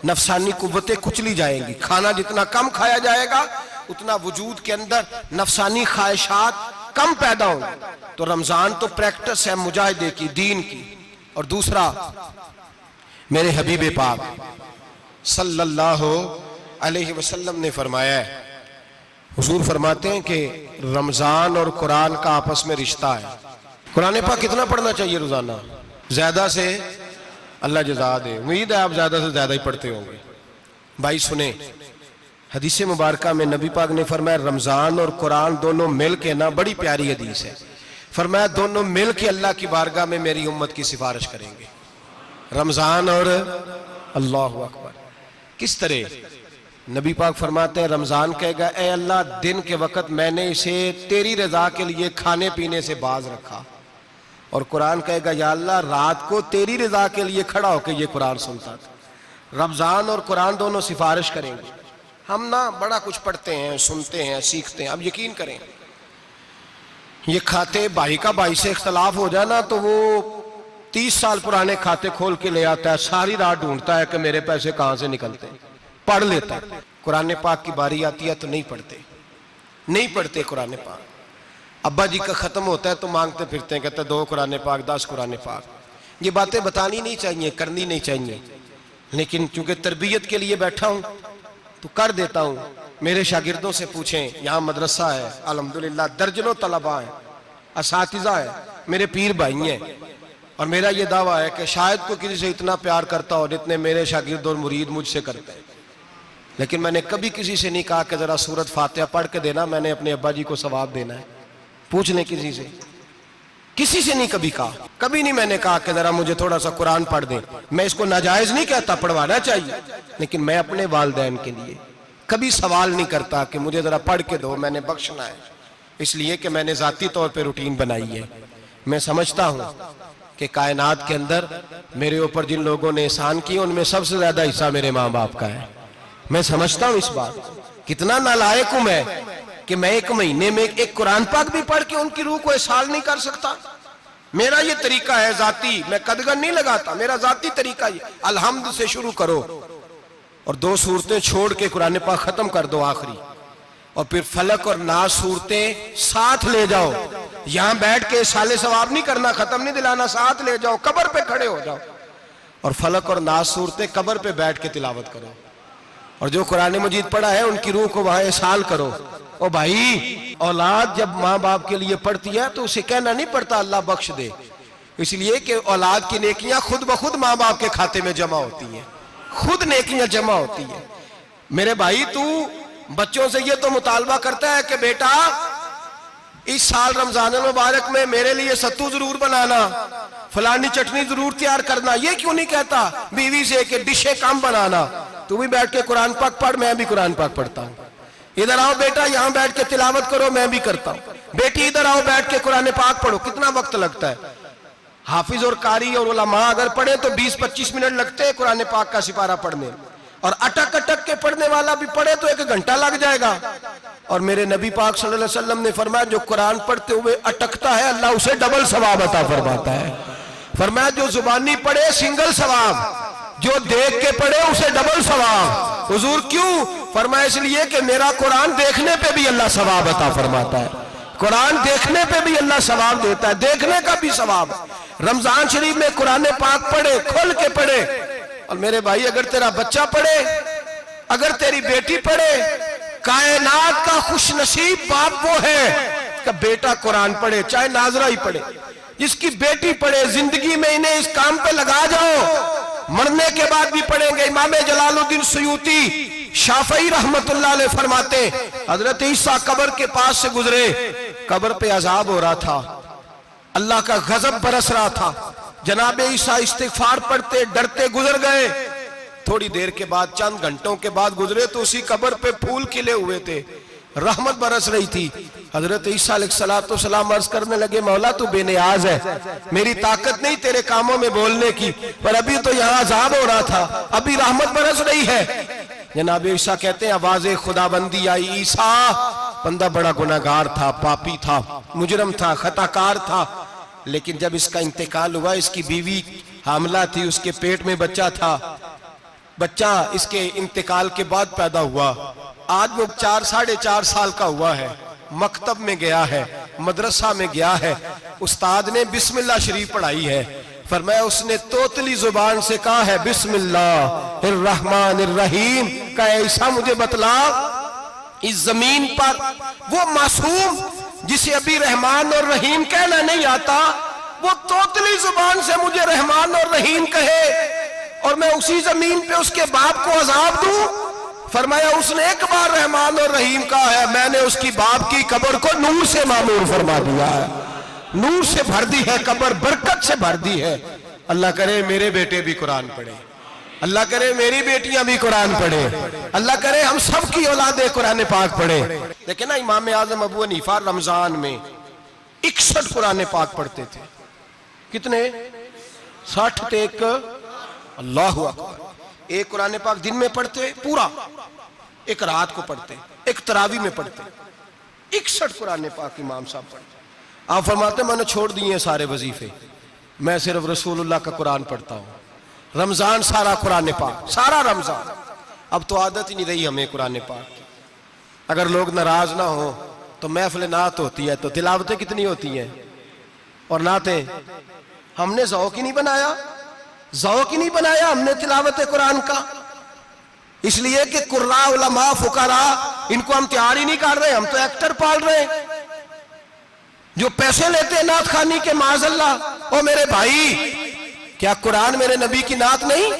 नफसानी कुव्वतें कुचली जाएंगी। खाना जितना कम खाया जाएगा उतना वजूद के अंदर नफसानी ख्वाहिशात कम पैदा होंगे। तो रमजान तो प्रैक्टिस है मुजाहिदे की, दीन की। और दूसरा मेरे हबीब पाक सल्लल्लाहु अलैहि वसल्लम ने फरमाया है, हुजूर फरमाते हैं कि रमजान और कुरान का आपस में रिश्ता है। कुरान पाक कितना पढ़ना चाहिए रोजाना? ज्यादा से अल्लाह जज़ा दे। उम्मीद है आप ज्यादा से ज्यादा ही पढ़ते होंगे। भाई सुने, हदीस मुबारका में नबी पाक ने फरमाया रमजान और कुरान दोनों मिल के ना, बड़ी प्यारी हदीस है, फरमाया दोनों मिल के अल्लाह की बारगाह में मेरी उम्मत की सिफारिश करेंगे। रमजान और अल्लाहु अकबर। किस तरह? नबी पाक फरमाते हैं रमजान कहेगा ए अल्लाह दिन के वक्त मैंने इसे तेरी रजा के लिए खाने पीने से बाज रखा, और कुरान कहेगा या अल्लाह रात को तेरी रजा के लिए खड़ा होकर ये कुरान सुनता था। रमजान और कुरान दोनों सिफारिश करेंगे। हम ना बड़ा कुछ पढ़ते हैं, सुनते हैं, सीखते हैं। अब यकीन करें, ये खाते भाई का भाई से इख्तलाफ हो जाए ना तो वो 30 साल पुराने खाते खोल के ले आता है, सारी रात ढूंढता है कि मेरे पैसे कहां से निकलते हैं, पढ़ लेता है। कुरान पाक की बारी आती है तो नहीं पढ़ते कुरान पाक। अब्बा जी का खत्म होता है तो मांगते फिरते हैं, कहते 2 कुरान पाक, 10 कुरान पाक। ये बातें बतानी नहीं चाहिए, करनी नहीं चाहिए, लेकिन चूंकि तरबियत के लिए बैठा हूं तो कर देता हूं। मेरे शागिर्दों से पूछें, यहाँ मदरसा है अल्हम्दुलिल्लाह, दर्जनों तलबा है, असातिज़ा है, मेरे पीर भाई हैं, और मेरा ये दावा है कि शायद कोई किसी से इतना प्यार करता हो जितने मेरे शागिर्द और मुरीद मुझसे करते हैं। लेकिन मैंने कभी किसी से नहीं कहा कि जरा सूरत फातिहा पढ़ के देना, मैंने अपने अब्बा जी को सवाब देना है। पूछ लें किसी से नहीं कभी कहा, कभी नहीं मैंने कहा कि जरा मुझे थोड़ा सा कुरान पढ़ दें। मैं इसको नाजायज नहीं कहता, पढ़वाना चाहिए, लेकिन मैं अपने वालिदैन के लिए कभी सवाल नहीं करता कि मुझे जरा पढ़ के दो, मैंने बख्शना है, इसलिए कि मैंने जाती तौर पे रूटीन बनाई है। मैं समझता हूं कि कायनात के अंदर मेरे ऊपर जिन लोगों ने एहसान किए उनमें सबसे ज्यादा हिस्सा मेरे माँ बाप का है। मैं समझता हूं इस बात को। कितना नालायक हूं मैं कि मैं 1 महीने में एक कुरान पाक भी पढ़ के उनकी रूह को एहसास नहीं कर सकता। मेरा ये तरीका है जाती, मैं कदगन नहीं लगाता, मेरा जाती तरीका ये, अलहम्द से शुरू करो और 2 सूरतें छोड़ के कुरान पाक खत्म कर दो आखिरी, और फिर फलक और नास सूरतें साथ ले जाओ। यहां बैठ के साले सवाब नहीं करना, खत्म नहीं दिलाना, साथ ले जाओ, कब्र पे खड़े हो जाओ और फलक और नास सूरतें कब्र पे बैठ के तिलावत करो, और जो कुरान मजीद पढ़ा है उनकी रूह को वहां एहसास करो। ओ भाई, औलाद जब माँ बाप के लिए पढ़ती है तो उसे कहना नहीं पड़ता अल्लाह बख्श दे, इसलिए कि औलाद की नेकियां खुद ब खुद माँ बाप के खाते में जमा होती हैं, खुद नेकियां जमा होती हैं। मेरे भाई, तू बच्चों से ये तो मुतालबा करता है कि बेटा इस साल रमजान मुबारक में मेरे लिए सत्तू जरूर बनाना, फलानी चटनी जरूर तैयार करना, ये क्यों नहीं कहता बीवी से कि डिशे कम बनाना? तू भी बैठ के कुरान पाक पढ़, मैं भी कुरान पाक पढ़ता हूँ। इधर आओ बेटा, यहाँ बैठ के तिलावत करो, मैं भी करता हूँ। बेटी इधर आओ, बैठ के कुरान पाक पढ़ो। कितना वक्त लगता है? हाफिज और कारी और उलमा अगर पढ़े तो 20-25 मिनट लगते हैं कुरान पाक का सिपारा पढ़ने, और अटक अटक के पढ़ने वाला भी पढ़े तो 1 घंटा लग जाएगा। और मेरे नबी पाक सल्लल्लाहु अलैहि वसल्लम ने फरमाया जो कुरान पढ़ते हुए अटकता है अल्लाह उसे डबल सवाब अता फरमाता है। फरमाया जो जुबानी पढ़े सिंगल सवाब, जो देख के पढ़े उसे डबल सवाब। हुजूर क्यों? फरमाया इसलिए कि मेरा कुरान देखने पे भी अल्लाह सवाब अता फरमाता है, कुरान देखने पे भी अल्लाह सवाब देता है, देखने का भी सवाब। रमजान शरीफ में कुरान पाक पढ़े, खोल के पढ़े। और मेरे भाई, अगर तेरा बच्चा पढ़े, अगर तेरी बेटी पढ़े, कायनात का खुशनसीब बाप वो है कि बेटा कुरान पढ़े, चाहे नाजरा ही पढ़े। जिसकी बेटी पढ़े, जिंदगी में इन्हें इस काम पे लगा जाओ, मरने के बाद भी पढ़ेंगे। इमाम जलालुद्दीन सुयूती शाफई रहमतुल्लाह अलैह फरमाते, हजरत ईसा कब्र के पास से गुजरे, कब्र पे अजाब हो रहा था, अल्लाह का गजब बरस रहा था। जनाब ईसा इस्तिगफार पढ़ते डरते गुजर गए। थोड़ी देर के बाद, चंद घंटों के बाद गुजरे तो उसी कब्र पे फूल खिले हुए थे, रहमत बरस रही थी। हजरत ईसा अलैहिस्सलाम अर्ज करने लगे, मौला तू बेनियाज है, मेरी ताकत नहीं तेरे कामों में बोलने की, पर अभी तो यहाँ अजाब हो रहा था, अभी रहमत बरस रही है। जनाब ईसा कहते हैं आवाज़े खुदाबंदी आई, ईसा बंदा बड़ा गुनाहगार था, पापी था, मुजरम था, खताकार था, लेकिन जब इसका इंतकाल हुआ, इसकी बीवी हामला थी, उसके पेट में बच्चा था, बच्चा इसके इंतकाल के बाद पैदा हुआ। आज वो 4-4.5 साल का हुआ है, मकतब में गया है, मदरसा में गया है, उस्ताद ने बिस्मिल्लाह शरीफ पढ़ाई है। फरमाया उसने तोतली जुबान से कहा है बिस्मिल्लाहिर्रहमानिर्रहीम का, ऐसा मुझे बतला इस जमीन पर वो मासूम जिसे अभी रहमान और रहीम कहना नहीं आता, वो तोतली जुबान से मुझे रहमान और रहीम कहे और मैं उसी जमीन पे उसके बाप को अजाब दूं? फरमाया उसने एक बार रहमान और रहीम कहा है, मैंने उसकी बाप की कब्र को नूर से मामूर फरमा दिया है, नूर से भर दी है कब्र, बरकत से भर दी है। अल्लाह करे मेरे बेटे भी कुरान पढ़े, अल्लाह करे मेरी बेटियां भी कुरान पढ़े, अल्लाह करे हम सब की औलादे कुरान पाक पढ़े। लेकिन ना इमाम आजम अबू हनीफा रमजान में 61 कुरान पाक पढ़ते थे। कितने? 60 टेक। अल्लाहु अकबर। एक कुरान पाक दिन में पढ़ते पूरा, एक रात को पढ़ते, एक तरावी में पढ़ते। 61 कुरान पाक इमाम साहब पढ़ते। आप फरमाते मैंने छोड़ दिए सारे वजीफे, मैं सिर्फ रसूलुल्लाह का कुरान पढ़ता हूं। रमजान सारा कुरान पाक, सारा रमजान। अब तो आदत ही नहीं रही हमें कुरान पाक की। अगर लोग नाराज ना हो तो महफिल नात होती है तो तिलावतें कितनी होती हैं, और नातें हमने ज़ौक़ ही नहीं बनाया, ज़ौक़ ही नहीं बनाया हमने तिलावत कुरान का। इसलिए कि कुर्रा उलमा फुकरा इनको हम तैयार ही नहीं कर रहे, हम तो एक्टर पाल रहे हैं जो पैसे लेते हैं नात खानी के। माज़अल्लाह। ओ मेरे भाई, क्या कुरान मेरे नबी की नात नहीं?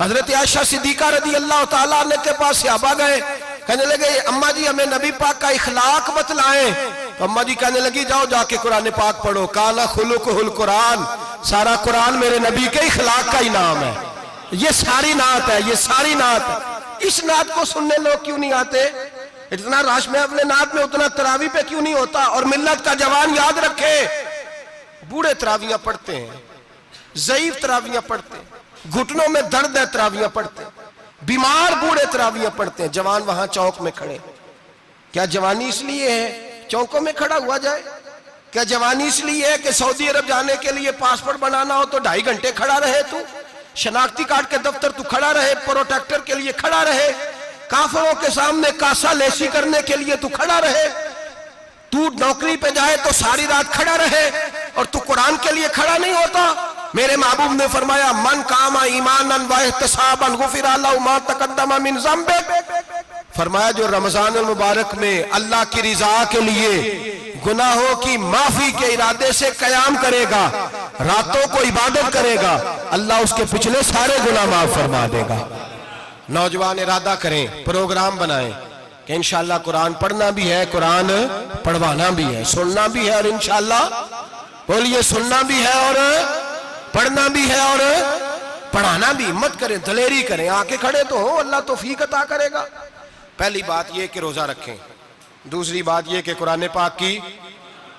हजरत आयशा सिद्दीका रदी अल्लाह ताला अन्हा के पास सहाबा गए, कहने लगे अम्मा जी हमें नबी पाक का इखलाक बतलाएं। तो अम्मा जी कहने लगी जाओ जाके कुरान पाक पढ़ो, काला खुलुकुल कुरान, सारा कुरान मेरे नबी के इखलाक का ही नाम है। ये सारी नात है, ये सारी नात है। इस नात को सुनने लोग क्यों नहीं आते? इतना राश में अपने नात में उतना तरावी पे क्यों नहीं होता? और मिल्लत का जवान याद रखे, बूढ़े तरावियां पढ़ते हैं, ज़ईफ तरावियां पढ़ते हैं, घुटनों में दर्द है तरावियां पढ़ते हैं, बीमार बूढ़े तरावियां पढ़ते हैं। जवान वहां चौक में खड़े। क्या जवानी इसलिए है चौकों में खड़ा हुआ जाए? क्या जवानी इसलिए है कि सऊदी अरब जाने के लिए पासपोर्ट बनाना हो तो 2.5 घंटे खड़ा रहे तू, शनाख्ती कार्ड के दफ्तर तू खड़ा रहे, प्रोटेक्टर के लिए खड़ा रहे, काफिरों के सामने कासा लेसी करने के लिए तू खड़ा रहे, तू नौकरी पे जाए तो सारी रात खड़ा रहे, और तू कुरान के लिए खड़ा नहीं होता? मेरे महबूब ने फरमाया मन कामा ईमानन व इहतिसाबन गुफिरा लहु मा तक़द्दम मिन ज़ंबि। फरमाया जो रमजान मुबारक में अल्लाह की रिजा के लिए गुनाहों की माफी के इरादे से कयाम करेगा, रातों को इबादत करेगा, अल्लाह उसके पिछले सारे गुनाह माफ फरमा देगा। नौजवान इरादा करें, प्रोग्राम बनाएं कि इंशाअल्लाह कुरान पढ़ना भी है, कुरान पढ़वाना भी है, सुनना भी है, और इंशाअल्लाह बोलिए सुनना भी है और पढ़ना भी है और पढ़ाना भी। हिम्मत करें, दलेरी करें, आके खड़े तो हो, अल्लाह तौफीक अता करेगा। पहली बात यह कि रोजा रखें, दूसरी बात यह कि कुरान पाक की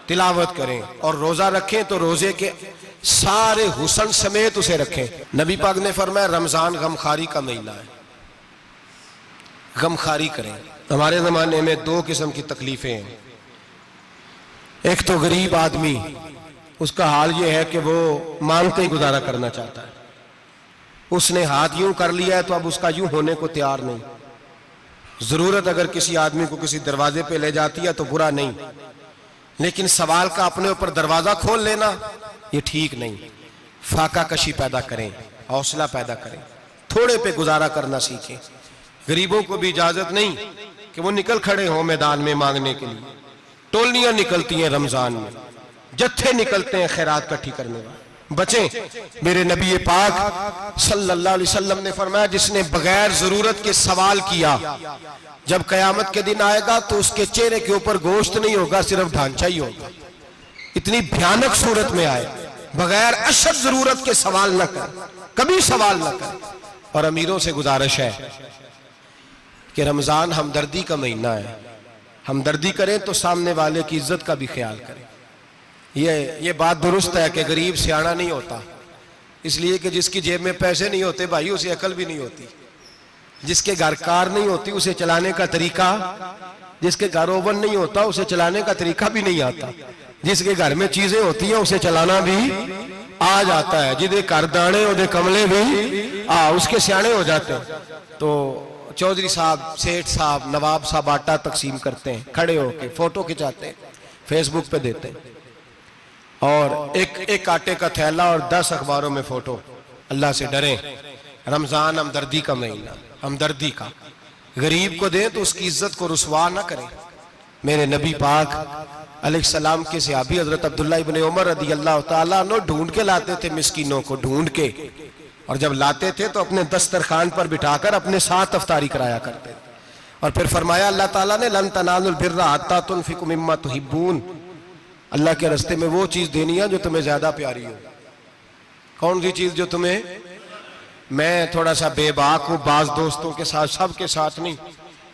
तिलावत करें, और रोजा रखें तो रोजे के सारे हुस्न समेत उसे रखें। नबी पाक ने फरमाया रमजान गमखारी का महीना है, गमखारी करें। हमारे जमाने में 2 किस्म की तकलीफें हैं। एक तो गरीब आदमी, उसका हाल यह है कि वो मांगते ही गुजारा करना चाहता है, उसने हाथ यूं कर लिया है तो अब उसका यूं होने को तैयार नहीं। जरूरत अगर किसी आदमी को किसी दरवाजे पे ले जाती है तो बुरा नहीं, लेकिन सवाल का अपने ऊपर दरवाजा खोल लेना ये ठीक नहीं। फाका कशी पैदा करें, हौसला पैदा करें, थोड़े पे गुजारा करना सीखें। गरीबों को भी इजाजत नहीं कि वो निकल खड़े हों मैदान में मांगने के लिए। टोलियां निकलती हैं रमजान में, जत्थे निकलते हैं खैरात इकट्ठी करने वाले। बचें। मेरे नबी पाक सल्लल्लाहु अलैहि वसल्लम ने फरमाया जिसने बगैर जरूरत के सवाल किया, जब कयामत के दिन आएगा तो उसके चेहरे के ऊपर गोश्त नहीं होगा, सिर्फ ढांचा ही होगा। इतनी भयानक सूरत में आए, बगैर अशद जरूरत के सवाल न कर, कभी सवाल न कर। और अमीरों से गुजारिश है कि रमजान हमदर्दी का महीना है, हमदर्दी करें तो सामने वाले की इज्जत का भी ख्याल करें। ये बात दुरुस्त है कि गरीब सियाना नहीं होता, इसलिए कि जिसकी जेब में पैसे नहीं होते भाई उसे अकल भी नहीं होती। जिसके घर कार नहीं होती उसे चलाने का तरीका, जिसके घर ओवन नहीं होता उसे चलाने का तरीका भी नहीं आता। जिसके घर में चीजें होती हैं उसे चलाना भी आ जाता है। जिदे घर दाने उदे कमले भी उसके सियाने हो जाते हैं। तो चौधरी साहब, सेठ साहब, नवाब साहब आटा तकसीम करते हैं, खड़े होके फोटो खिंचाते हैं, फेसबुक पे देते हैं, और एक आटे का थैला और 10 अखबारों में फोटो। अल्लाह से डरें। रमजान हमदर्दी का महीना, हमदर्दी का। गरीब को दें तो उसकी इज्जत को रुसवा ना करें, मेरे नबी पाक अलैहिस्सलाम के सहाबी हजरत अब्दुल्ला इब्न उमर रदी अल्लाह ताला अन्हु ढूंढ के लाते थे मिस्कीनों को, ढूंढ के, और जब लाते थे तो अपने दस्तरखान पर बिठाकर अपने साथ अफ्तारी कराया करते थे। और फिर फरमाया अल्लाह ताला ने, लन तनालुल बिर्रा हत्ता तुनफिकु मिम्मा तुहिब्बून, अल्लाह के रास्ते में वो चीज देनी है जो तुम्हें ज्यादा प्यारी हो। कौन सी चीज जो तुम्हें, मैं थोड़ा सा बेबाक हूं, बाज दोस्तों के साथ, सबके साथ नहीं।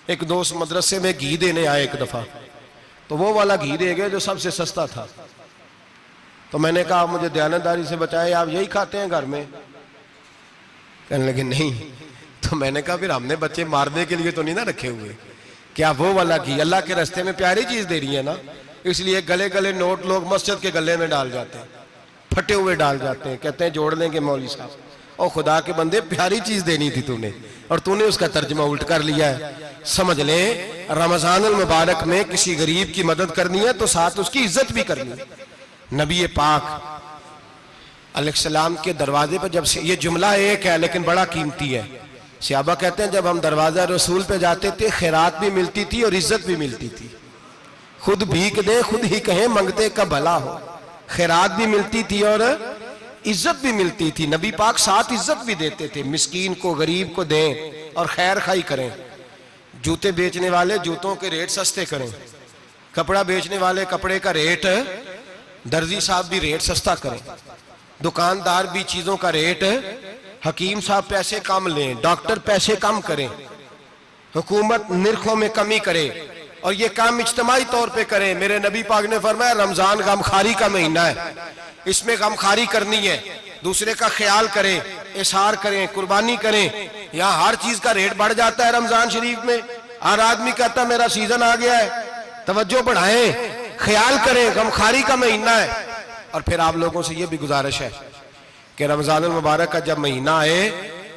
एक दोस्त मदरसे में घी देने आए एक दफा, तो वो वाला घी दे गए जो सबसे सस्ता था। तो मैंने कहा मुझे दयानतदारी से बचाए, आप यही खाते हैं घर में? कहने लगे नहीं। तो मैंने कहा फिर हमने बच्चे मारने के लिए तो नहीं ना रखे हुए, क्या वो वाला घी अल्लाह के रास्ते में प्यारी चीज दे रही है ना, इसलिए गले गले नोट लोग मस्जिद के गले में डाल जाते हैं, फटे हुए डाल जाते हैं, कहते हैं जोड़ लेंगे मौलवी साहब। और खुदा के बंदे, प्यारी चीज देनी थी तूने और तूने उसका तर्जमा उल्ट कर लिया है। समझ ले, रमजानुल मुबारक में किसी गरीब की मदद करनी है तो साथ उसकी इज्जत भी करनी है। नबी पाक अलैहिस्सलाम के दरवाजे पर जब से, ये जुमला एक है लेकिन बड़ा कीमती है, सहाबा कहते हैं जब हम दरवाजा रसूल पे जाते थे खैरात भी मिलती थी और इज्जत भी मिलती थी। खुद भीख दे खुद ही कहें मंगते का भला हो, खैरात भी मिलती थी और इज्जत भी मिलती थी। नबी पाक साथ इज्जत भी देते थे, मिस्कीन को गरीब को दें और खैर खाई करें। जूते बेचने वाले जूतों के रेट सस्ते करें, कपड़ा बेचने वाले कपड़े का रेट, दर्जी साहब भी रेट सस्ता करें, दुकानदार भी चीजों का रेट, हकीम साहब पैसे कम लें, डॉक्टर पैसे कम करें, हुकूमत निर्खों में कमी करे और ये काम इज्तिमाई तौर पे करें। मेरे नबी पाक ने फरमाया रमजान गमखारी का महीना है, इसमें गमखारी करनी है, दूसरे का ख्याल करें, इशार करें, कुर्बानी करें। यहाँ हर चीज का रेट बढ़ जाता है रमजान शरीफ में। हर आदमी कहता है मेरा सीजन आ गया है, तवज्जो बढ़ाएं, ख्याल करें, गमखारी का महीना है। और फिर आप लोगों से ये भी गुजारिश है कि रमजानुल मुबारक का जब महीना आए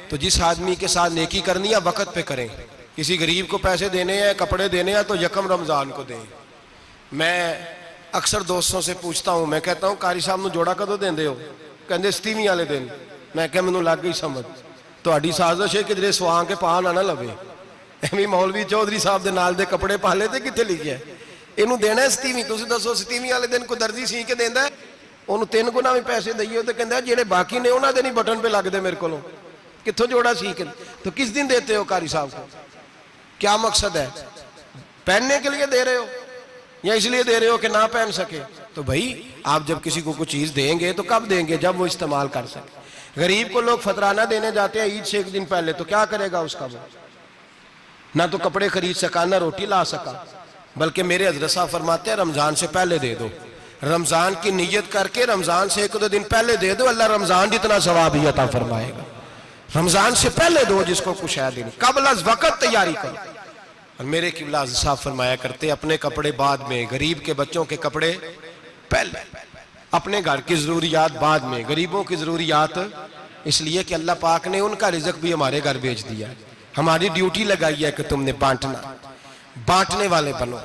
तो जिस आदमी के साथ नेकी करनी है वक्त पे करें। किसी गरीब को पैसे देने हैं, कपड़े देने हैं तो यकम रमजान को दें। मैं अक्सर दोस्तों से पूछता हूं, मैं कहता हूं कारी साहब नूं जोड़ा कदों देंदे हो? कहंदे 27 वाले दिन। मैं कहा मैनूं लग गई समझ, तुहाडी साजिश है किधरे सवा के पा ना लवे। एवं मौलवी चौधरी साहब दे नाल दे कपड़े पा ले ते कित्थे लिखिआ इहनूं देना 27? तुसीं दसो 27 वाले दिन कोई दर्जी सी के देंदा है? ਉਹਨੂੰ 3 ਗੁਣਾ ਵੀ पैसे दईए तो कहता ਜਿਹੜੇ बाकी ने उन्होंने नहीं बटन पे लगते मेरे को, कितों जोड़ा सीख। तो किस दिन देते हो कारी साहब को? क्या मकसद है? पहनने के लिए दे रहे हो या इसलिए दे रहे हो कि ना पहन सके? तो भाई आप जब किसी को कुछ चीज देंगे तो कब देंगे? जब वो इस्तेमाल कर सके। गरीब को लोग फतराना देने जाते हैं ईद से एक दिन पहले, तो क्या करेगा उसका? वो ना तो कपड़े खरीद सका ना रोटी ला सका। बल्कि मेरे हजरत साहब फरमाते हैं रमजान से पहले दे दो, रमजान की नीयत करके रमजान से 1-2 दिन पहले दे दो, अल्लाह रमजान जितना सवाब ही अता फरमाएगा। रमजान से पहले दो जिसको कुछ है दिन, कबल अज़ वक़्त तैयारी करो। और मेरे किबला साहब फरमाया करते अपने कपड़े बाद में, गरीब के बच्चों के कपड़े पहले, अपने घर की जरूरियात बाद में, गरीबों की जरूरियात। इसलिए कि अल्लाह पाक ने उनका रिज़्क़ भी हमारे घर भेज दिया है। हमारी ड्यूटी लगाई है कि तुमने बांटना, बांटने वाले बनो।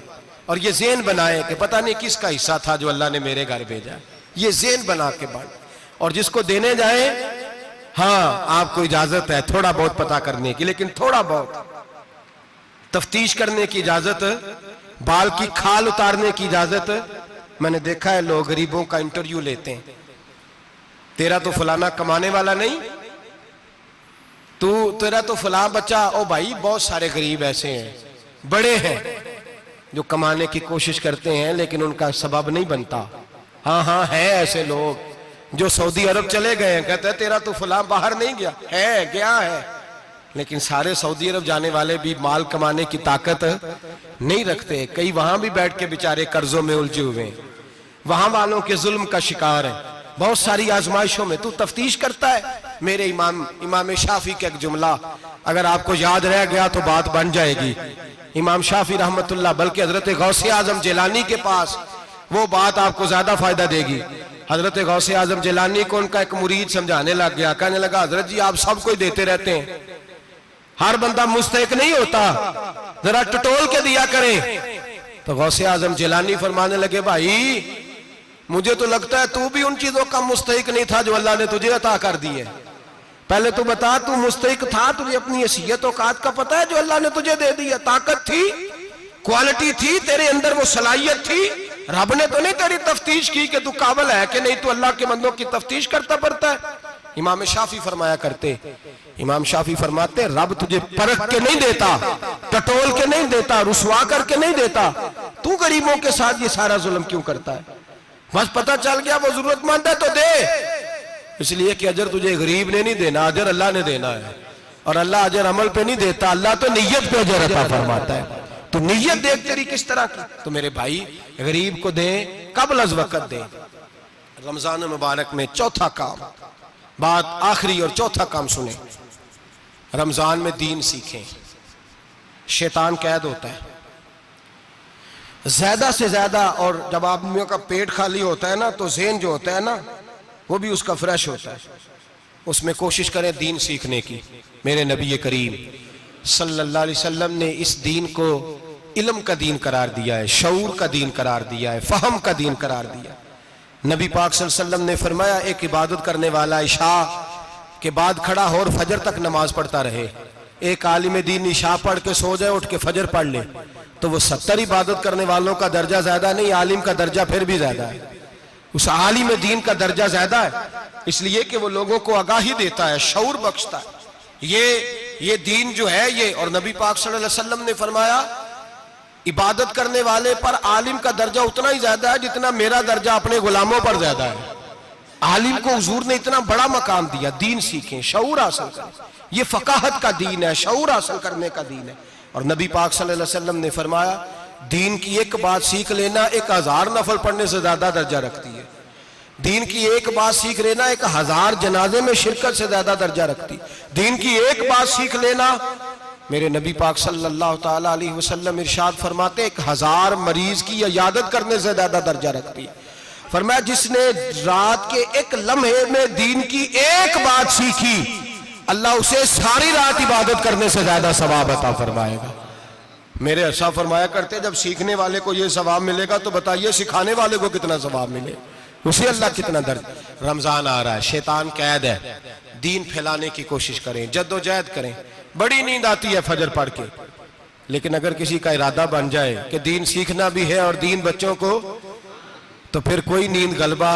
और ये ज़ेन बनाए कि पता नहीं किसका हिस्सा था जो अल्लाह ने मेरे घर भेजा, ये ज़ेन बना के बांट। और जिसको देने जाए, हाँ आपको इजाजत है थोड़ा बहुत पता करने की, लेकिन थोड़ा बहुत तफ्तीश करने की इजाजत, बाल की खाल उतारने की इजाजत। मैंने देखा है लोग गरीबों का इंटरव्यू लेते हैं, तेरा तो फलाना कमाने वाला नहीं, तेरा तो फलां बच्चा। ओ भाई बहुत सारे गरीब ऐसे हैं, बड़े हैं जो कमाने की कोशिश करते हैं लेकिन उनका सबब नहीं बनता। हाँ हाँ है ऐसे लोग जो सऊदी अरब चले गए हैं, कहते हैं तेरा तो फलां बाहर नहीं गया है, गया है, लेकिन सारे सऊदी अरब जाने वाले भी माल कमाने की ताकत नहीं रखते। कई वहां भी बैठ के बेचारे कर्जों में उलझे हुए हैं, वहां वालों के जुल्म का शिकार है, बहुत सारी आजमाइशों में। तू तफ्तीश करता है। मेरे इमाम शाफी का एक जुमला अगर आपको याद रह गया तो बात बन जाएगी। इमाम शाफी रहमतुल्लाह, बल्कि हजरत गौसे आजम जिलानी के पास वो बात आपको ज्यादा फायदा देगी। हजरत गौसे आजम जिलानी को उनका एक मुरीद समझाने लग गया, कहने लगा हजरत जी आप सबको ही देते रहते हैं, हर बंदा मुस्तहिक नहीं होता, जरा टटोल के दिया करें। तो गौसे आजम जिलानी फरमाने लगे भाई मुझे तो लगता है तू भी उन चीजों का मुस्तहिक नहीं था जो अल्लाह ने तुझे अता कर दी है। पहले तू बता, तू मुस्तहिक था? तुझे अपनी हैसियत औकात का पता है जो अल्लाह ने तुझे दे दी है? ताकत थी? क्वालिटी थी तेरे अंदर, वो सलाहियत थी। रब ने तो नहीं तेरी तफ्तीश की कि तू काबिल है कि नहीं, तू अल्लाह के बंदों की तफ्तीश करता पड़ता है। इमाम शाफी फरमाया करते, इमाम शाफी फरमाते, रब तुझे परख के नहीं देता, टटोल के नहीं देता, रुसवा करके नहीं देता। तू गरीबों के साथ ये सारा जुल्म क्यों करता है? बस पता चल गया वो जरूरतमंद है तो दे, इसलिए कि अजर तुझे गरीब ने नहीं देना, अजर अल्लाह ने देना है। और अल्लाह अजर अमल पे नहीं देता, अल्लाह तो नियत पे अजर अता फरमाता है। तो नियत देख तेरी किस तरह की। तो मेरे भाई गरीब को दे, कबल अज वक़्त दे। रमजान मुबारक में चौथा काम, बात आखिरी और चौथा काम सुने, रमजान में दीन सीखें। शैतान कैद होता है ज्यादा से ज्यादा, और जब आदमियों का पेट खाली होता है ना तो ज़हन जो होता है ना वो भी उसका फ्रेश होता है। उसमें कोशिश करें दीन सीखने की। मेरे नबी करीम सल्लल्लाहु अलैहि वसल्लम ने इस दीन को इल्म का दीन करार दिया है, शऊर का दीन करार दिया है, फहम का दीन करार दिया। नबी पाक सल्लल्लाहु अलैहि वसल्लम ने फरमाया, एक इबादत करने वाला इशा के बाद खड़ा हो और फजर तक नमाज पढ़ता रहे। एक आलिम दीन इशा पढ़ के सो जाए, उठ के फजर पढ़ ले, तो वो 70 इबादत करने वालों का दर्जा ज्यादा नहीं, आलिम का दर्जा फिर भी ज्यादा है। उस आलिम दीन का दर्जा ज्यादा है, इसलिए कि वो लोगों को आगाही देता है, शऊर बख्शता है। ये दीन जो है ये, और नबी पाक सल्लल्लाहु अलैहि वसल्लम ने फरमाया, इबादत करने वाले पर आलिम का दर्जा उतना ही ज्यादा है जितना मेरा दर्जा अपने गुलामों पर ज्यादा है। आलिम को हुजूर ने इतना बड़ा मकाम दिया। दीन सीखें, शऊर हासिल करें। ये फकाहत का दीन है, शऊर हासिल करने का दीन है। और नबी पाक सल्लल्लाहु अलैहि वसल्लम ने फरमाया, दीन की एक बात सीख लेना 1000 नफल पढ़ने से ज्यादा दर्जा रखती है। दीन की एक बात सीख लेना 1000 जनाजे में शिरकत से ज्यादा दर्जा रखती। दीन की एक बात सीख लेना, मेरे नबी पाक सल्लल्लाहु ताला अलैहि वसल्लम इरशाद फरमाते, 1000 मरीज की इयादत करने से ज्यादा दर्जा रखती है। फरमाया, जिसने रात के एक लम्हे में दीन की एक बात सीखी, अल्लाह उसे सारी रात इबादत करने से ज्यादा सवाब अता फरमाएगा। मेरे अच्छा फरमाया करते, जब सीखने वाले को यह सवाब मिलेगा तो बताइए सिखाने वाले को कितना सवाब मिले, उसे अल्लाह कितना दर्द। रमजान आ रहा है, शैतान कैद है, दीन फैलाने की कोशिश करें, जद्दोजहद करें। बड़ी नींद आती है फजर पढ़ के, लेकिन अगर किसी का इरादा बन जाए कि दीन सीखना भी है और दीन बच्चों को, तो फिर कोई नींद गलबा।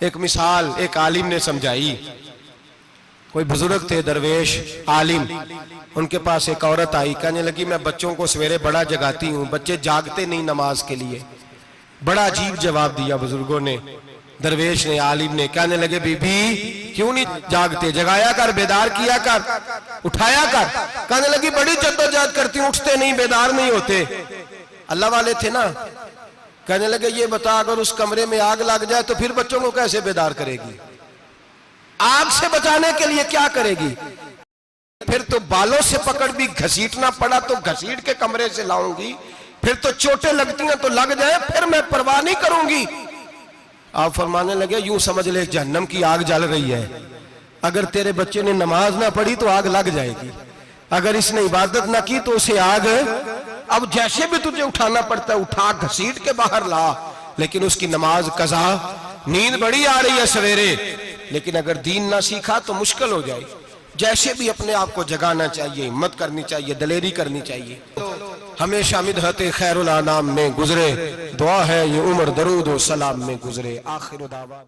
एक मिसाल एक आलिम ने समझाई। कोई बुजुर्ग थे, दरवेश आलिम, उनके पास एक औरत आई, कहने लगी, मैं बच्चों को सवेरे बड़ा जगाती हूँ, बच्चे जागते नहीं नमाज के लिए। बड़ा अजीब जवाब दिया बुजुर्गों ने, दरवेश ने, आलिम ने। कहने लगे, बीबी क्यों नहीं जागते, जगाया कर, बेदार किया कर, उठाया कर। कहने लगी, बड़ी जद्दोजहद करती हूँ, उठते नहीं, बेदार नहीं होते। अल्लाह वाले थे ना। कहने लगे, ये बता, अगर उस कमरे में आग लग जाए तो फिर बच्चों को कैसे बेदार करेगी? आग से बचाने के लिए क्या करेगी? फिर तो बालों से पकड़ भी घसीटना पड़ा तो घसीट के कमरे से लाऊंगी, फिर तो चोटें लगती हैं तो लग जाए, फिर मैं परवाह नहीं करूंगी। आप फरमाने लगे, यूं समझ ले जहन्नम की आग जल रही है, अगर तेरे बच्चे ने नमाज ना पढ़ी तो आग लग जाएगी, अगर इसने इबादत ना की तो उसे आग, अब जैसे भी तुझे उठाना पड़ता है उठा घसीट के बाहर ला, लेकिन उसकी नमाज कज़ा। नींद बड़ी आ रही है सवेरे, लेकिन अगर दीन ना सीखा तो मुश्किल हो जाए। जैसे भी अपने आप को जगाना चाहिए, हिम्मत करनी चाहिए, दलेरी करनी चाहिए। तो हमेशा मिदहत खैरुल अनाम में गुजरे, दुआ है ये उम्र दरूद व सलाम में गुजरे। आखिर दावा।